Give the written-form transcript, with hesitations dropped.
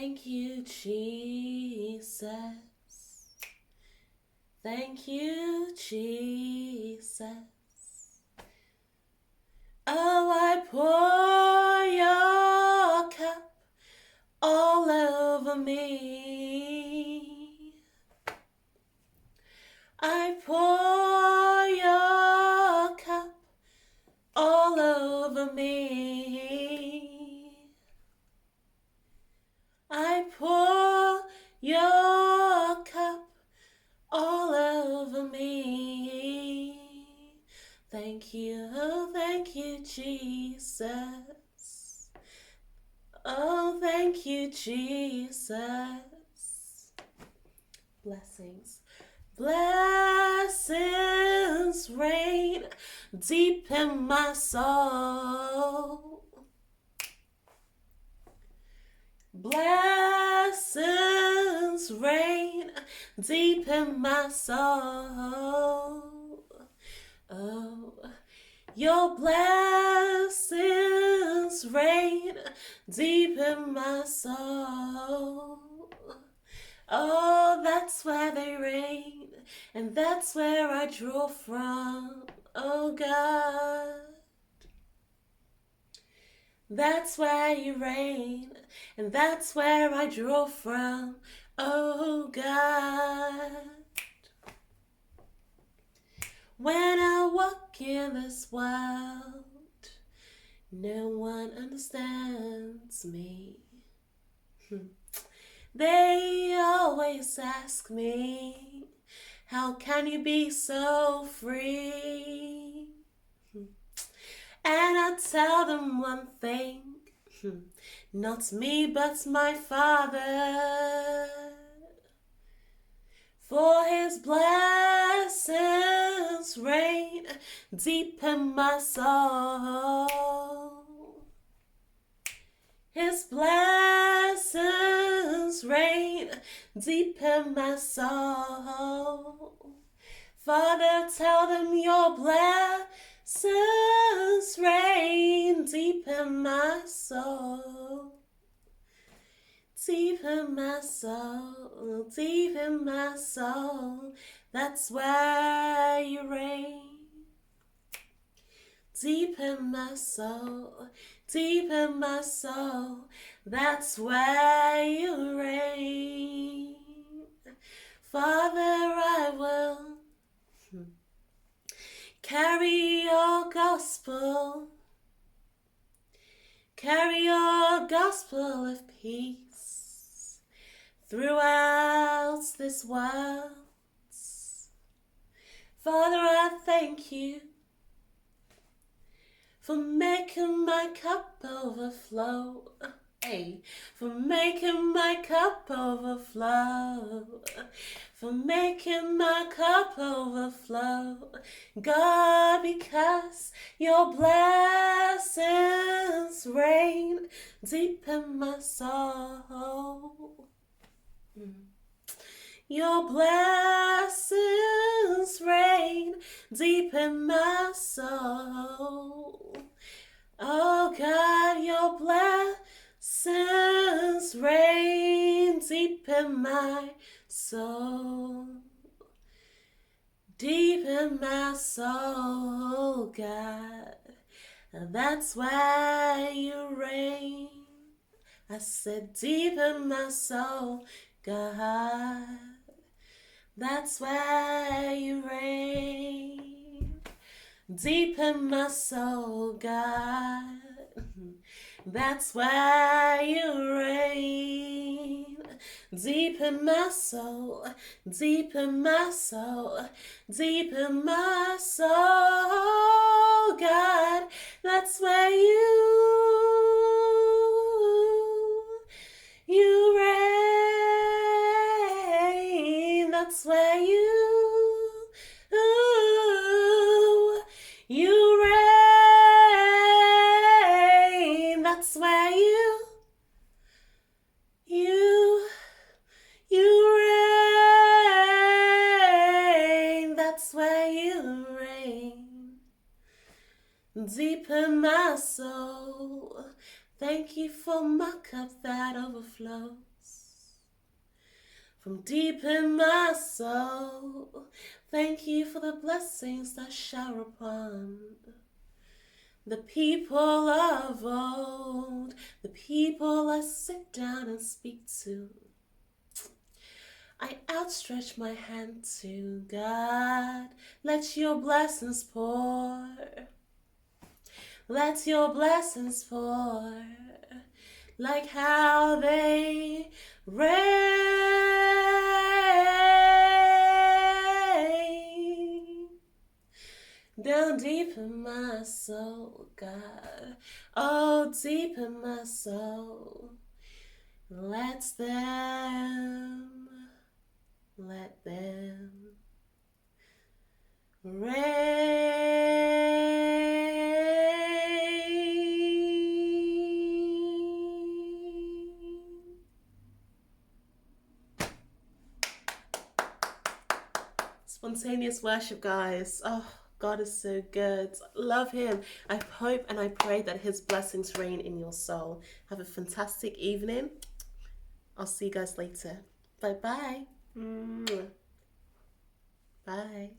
Thank you, Jesus. Thank you, Jesus. Oh, I pour your cup all over me. I pour your cup all over me. I pour your cup all over me. Thank you, Jesus. Oh, thank you, Jesus. Blessings. Blessings rain deep in my soul. Blessings rain deep in my soul. Oh, your blessings rain deep in my soul. Oh, that's where they rain, and that's where I draw from. Oh, God. That's where you reign, and that's where I draw from. Oh, God. When I walk in this world, no one understands me. They always ask me, how can you be so free? And I tell them one thing, not me but my Father. For his blessings reign deep in my soul. His blessings reign deep in my soul. Father, tell them your blessings reign deep in my soul. Deep in my soul, deep in my soul, that's where you reign. Deep in my soul, deep in my soul, that's where you reign. Father, I will carry your gospel of peace throughout this world. Father, I thank you for making my cup overflow. Hey, for making my cup overflow. For making my cup overflow. God, because your blessings reign deep in my soul. Your blessings reign deep in my soul. Oh God, your blessings reign deep in my soul. Deep in my soul, God. That's why you reign. I said deep in my soul, God. That's where you reign. Deep in my soul, God. That's where you reign. Deep in my soul, deep in my soul, deep in my soul, God. That's where you reign. That's where you reign. That's where you reign. That's where you reign. Deep in my soul. Thank you for my cup that overflows. from deep in my soul. Thank you for the blessings that shower upon the people of old, the people I sit down and speak to. I outstretch my hand to God. Let your blessings pour. Let your blessings pour. Like how they rain down deep in my soul, God. Oh, deep in my soul. Let them rain. Spontaneous worship, guys. Oh, God is so good. Love him. I hope and I pray that his blessings reign in your soul. Have a fantastic evening. I'll see you guys later. Bye-bye. Bye.